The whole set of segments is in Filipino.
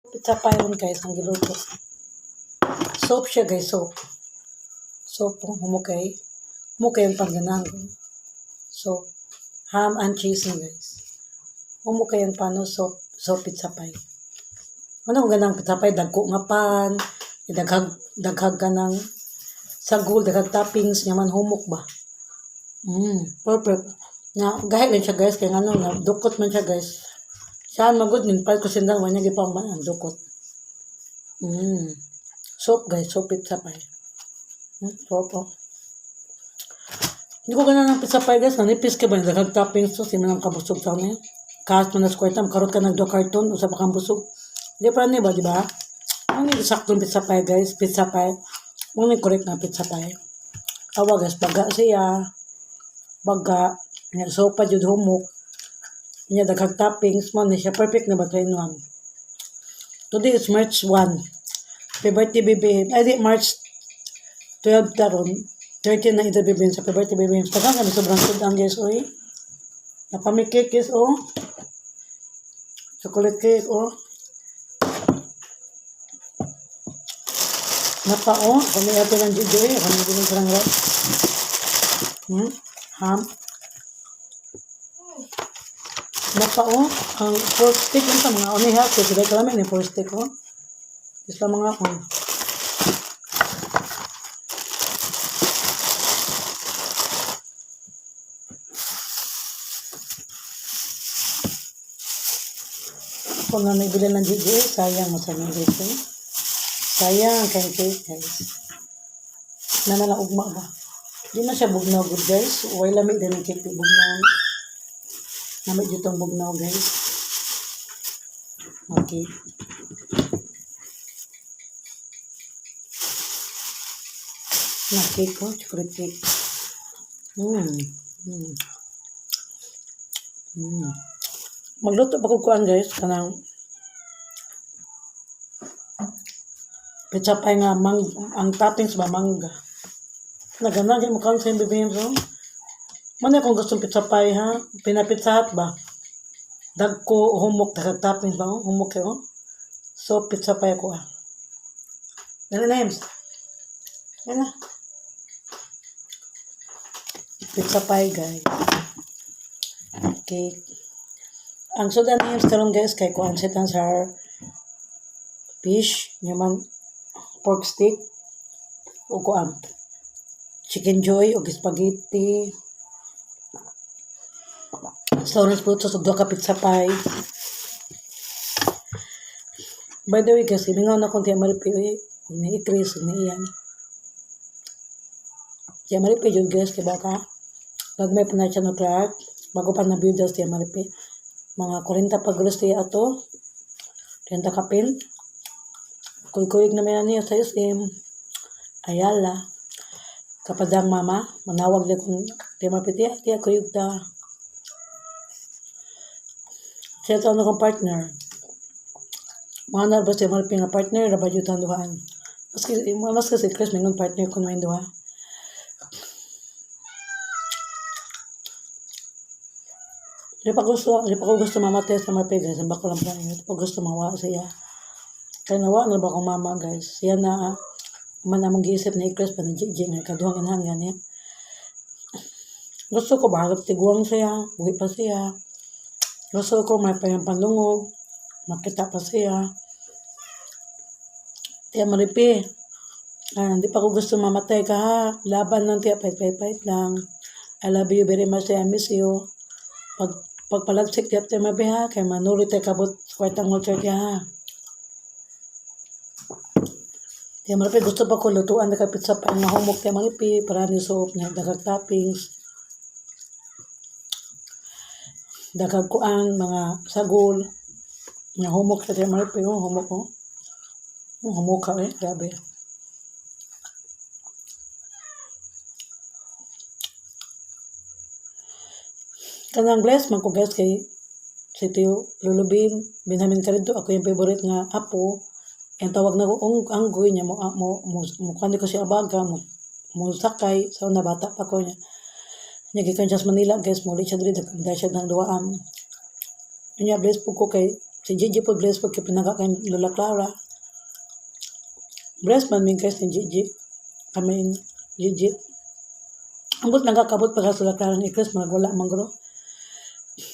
Pizza pie ron guys, ang giluto. Soap siya guys, soap. Soap po, humukay. Humukay yung pangganang. Soap. Ham and cheese na guys. Humukay yung pano, soap pizza pie. Ano kung ganang pizza pie, dagko nga pan, daghag ka ng sagol, daghag toppings, nyaman humok ba? Perfect. Gahit din siya guys, kaya ano, dukot man siya guys. Saan magod min pal ko sindang wanya gipang man ang dukot. Soap guys, soap pizza pie. Soap oh. Hindi ko ganun ng pizza pie guys, nanipis ka ba? Daghag toppings to, simanang kabusog sa niya. Kahit mo na squirtam, karot ka nagdo carton, usap kang busog. Hindi pa ba, di ba? Ang saktong pizza pie guys, pizza pie. Ang correct na pizza pie. Awa guys, baga siya. Baga, sopa jud humok. Niya daghag toppings mo, siya perfect na ba 3-in-1. Today is March 1. Happy birthday, baby. Ay, di, March 12 taron. 13 na ito, baby. Sa happy birthday, baby. Tagang kami sobrang sudang, guys, oy. Napamikik, guys, oh. Chocolate cake, oh. Napa, oh. Kami ito ng Gigi, eh. Kami ito ng sarang rice. Ham. Napa, oh. Ang pork stick, yun sa mga oniha. Kasi dahil kalamin, pork stick, oh. Isa mga, oh. Kung nga may bilan ng Gigi, sayang mo sa mga dito. Sayang kay cake, guys. Nanala ugma ba? Di na siya bugnaw, good guys. Huwag lamig din ang cake, bugnaw. Lamig dito ang bugnaw, guys. Okay. Na cake ko, chocolate cake. Magluto pa ko kuan guys, kanang pizza pie nga ang toppings ba mangga. Naganagin mo kang sa bibim so. Mano kung gusto pizza pie ha, pinapizza ba? Dagko humok daghag toppings ba? Humok kayo. So pizza pie ko ah. Dali names. Yan na. Pizza pie guys. Okay. Ang sudan names karon guys kay kuan sitan sa fish, naman pork stick, o kuan chicken joy o spaghetti. Saunas po sa duha ka pizza pie. By the way guys, iningaw na kong tiya maripi ni ikris ni iyan. Tiya maripi jud guys kay baka nagmay pa na siya no Clark bago pa na buildas tiya maripi. Mga 40 pagulos tiya ato. 30 kapin. Kuy-kuyig na may niya sa SM. Ayala. Kapadang mama, manawag na kung tiya maripi tiya kuyog ta. Siya ito kong partner. Mga narbas tiya maripi nga partner, rabadyo tanduhaan. Mas kasi Chris, may partner kung may duha. Di pa ko gusto mamatay sa maripi guys, ang bako lang pa yun. Di pa gusto mawa siya. Kaya nawa na ba kong mama guys. Siya na, man namang giisip na Chris pa na Gigi nga, kaduhang inhangan niya. Gusto ko ba, harap tiguang siya, buhi pa siya. Gusto ko may panlungog, makita pa siya. Tiya maripi. Di pa ko gusto mamatay ka ha. Laban lang tiya, fight lang. I love you very much, I miss you. Pagpalagsik tiya tiya mabi ha, kay manuri tayo kabot kwartang mulcher tiya ha. Tiya maripi, gusto pa ko lutuan na ka pizza pa nga humok tiya maripi, para ni soap niya, daghag toppings. Daghag kuan, mga sagol. Nga humok tiya maripi, humok ko. Humok ka grabe. Kanang bless man ko guys kay si Tio Lulubin, Benjamin Carido, ako yung favorite nga apo. Ang tawag na ko anggoy niya mo kundi ko siya abaga mo sakay sa una bata pa ko niya. Nya gikan sa Manila guys, mo siya diri dagdag siya ng duaan. Nya bless po ko kay Si Gigi po bless po kay pinaka kay Lola Clara. Bless man min guys ni Gigi. Kami Gigi. Ambot nagakabot pa sa Lola Clara ni Chris mga wala mangro.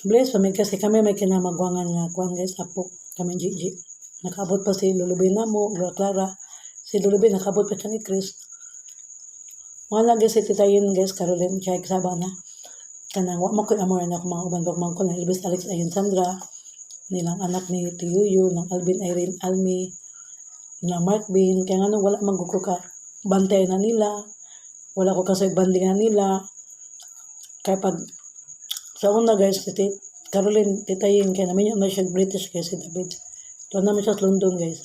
Bless pa min kasi kami may kinamagwangan nga kuan guys apo kami Gigi. Nakabot pa si Lulubin na mo, Lola Clara. Si Lulubin nakabot pa siya ni Chris. Wala guys si Titayin guys Caroline kay kasaba na. Kanang wa mo ko amor na mga uban bag man ko na Elvis Alex ayon Sandra. Nilang anak ni Tiyuyo, ng Alvin Irene Almi, ng Mark Bean, kaya nga wala magkuko ka bantay na nila, wala ko kasi banding na nila, kaya pag sa una guys, Caroline Titayin, kaya namin yung siya British kaya si David, ito namin siya sa London guys,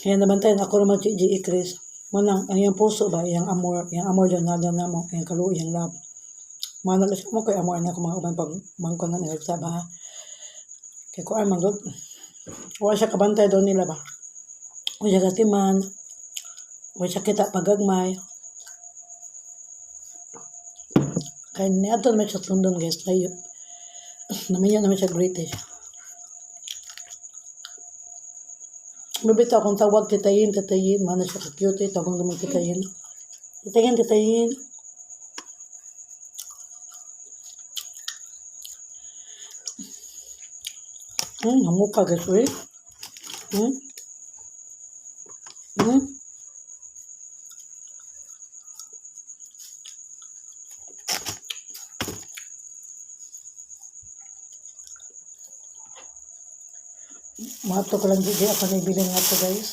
kaya nabantayan ako naman si G.E. Chris, manang, ang yung puso ba, yung amor dyan, nada na mo, yung kalu, yung love, manang kasi mo kay amor na ako mga uban pag mangkon na nagsaba, kaya ko ay manggod. Wala siya kabantay doon nila ba? Wala siya katiman. Wala siya kita pagagmay. Kaya niadto naman siya sa London guys. Layo. Namin siya British. Mabita akong tawag titayin. Mana siya ka-cute. Tawag naman titayin. Titayin. Namuka guys, eh. Mato ko lang hindi ako naibiling nga to guys.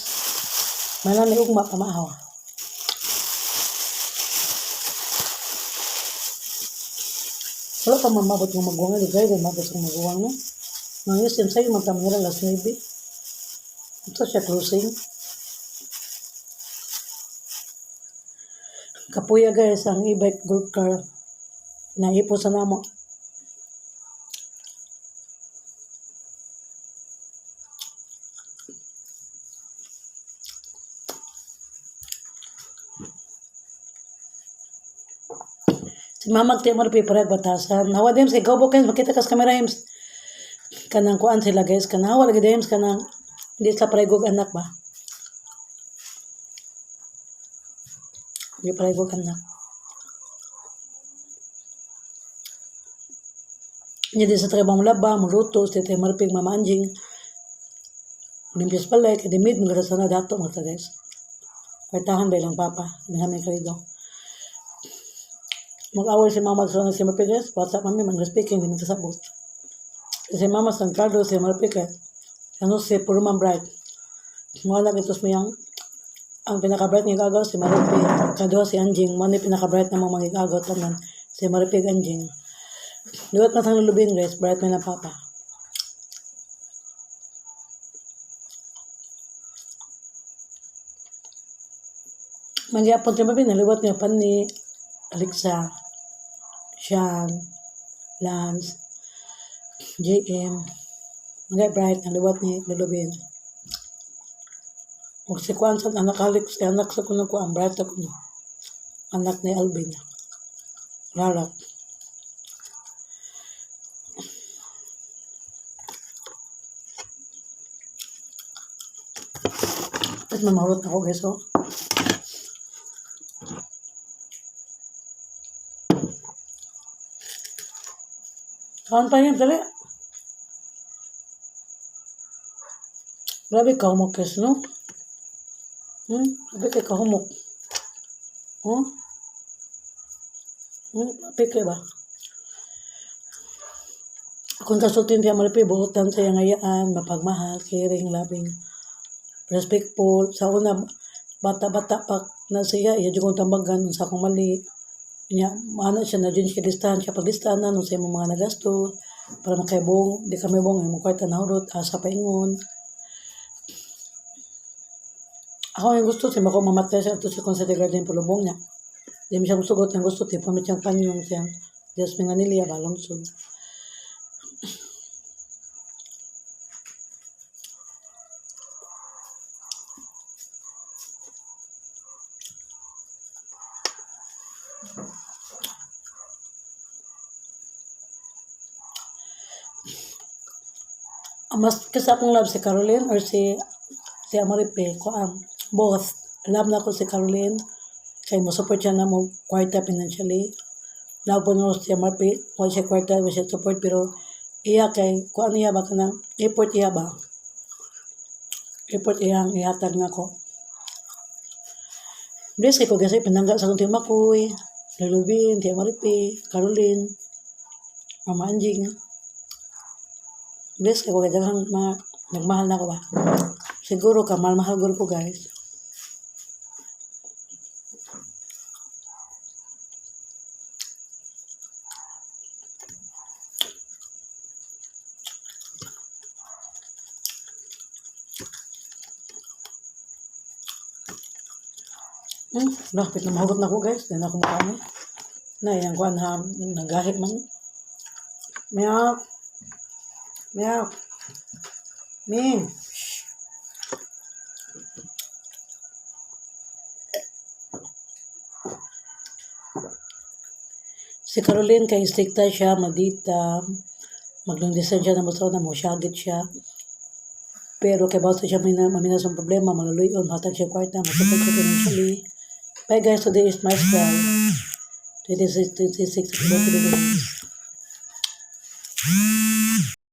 Malang ugma pamahaw. Wala pa mamabot ng magwang na guys. Mabot ng magwang na. Nangis yun sa'yo, magkamera last maybe. Ito siya closing. Kapuya guys, ang e-bike gold car. Naipo sa namo. Si Mama Timor piparag batasan. Hawa Dems, ikaw bukan, makita kas kamera Dems. Kanang kuan sila guys, kanang hawa lagi Dems, kanang hindi sila paregog anak ba? Hindi paregog anak. Hindi sa trabaho laba, muluto, sa tayo marapig mamanjing. Limpias pala, kaya dimid, mga sana dato mga guys. Kwartahan ba ilang papa, namin kalido. Mag-awal si Mama sa si Marpigues, WhatsApp kami, mag-speaking, hindi mo kasabot. Si Mama San Carlos, si Marpigues, ano si Puruman Bright. Mga nagitos mo yung, ang pinaka-bright ng igagaw, si Maripig, kado si Anjing, mga pinaka-bright na mga igagaw, taman, si Maripig Anjing. Luwat na sa Lulubin, guys, bright man na papa. Magyapon tayo mabin, naliwat niya pan ni Alexa, Sean, Lance, JM, mga bright, naliwat ni Lulubin. Huwag si Kwan sa anak Alex, anak sa kuno ko, ang bright ako no. Anak ni Alvin. Rarat. Tapos mamahulot ako guys, oh. Kawan pa yan, dali. Grabe ka humok guys, no? Grabe ka humok. Grabe ka ba? Kung kasultin siya malapi, buhutan sa ngayaan, mapagmahal, caring, loving, respectful. Sa una, bata-bata pa na siya, iya dyan kong tambagan, sa akong mali. Niya, maano siya na dyan siya listahan siya paglistahan na, sa mga nagasto, para makaibong, di kami bong, yung kwarta na hurot, asa paingon. Ako yung gusto, siya ako mamatay siya, ito siya kung sa garden pulubong niya. Di mo siya gusto, yung gusto, tiyo, pamit siyang panyong siya, Diyos mga niliya, balong sud. Mas kasi akong love si Caroline or si Amaripe ko both. Love na ko si Caroline kay mo support siya na mo kwarta financially. Love po no si Amaripe ko siya kwarta mo siya support pero iya kay ko ano iya ba kanang effort iya ba. Effort iyang ihatag na ko. Bless kay ko kasi pinangga sa akong timakoy, Lulubin, Tia Amaripe, Caroline, Mama Anjing. Bless kay ko kay daghang mga nagmahal na ko ba. Siguro ka mahal guro ko guys. Lapit na mahugot na ko guys. Dahil ako mukha niya. Na yung kuhan ha, nagahit man. Meow. Meow. Ming. Si Caroline kay stricta siya, madita, maglundisan siya na mo syagit siya. Pero kay bawat siya maminas ang problema, maluluyon, matag siya kwarta, masupag siya financially. Bye guys, today is my spell. 26 October.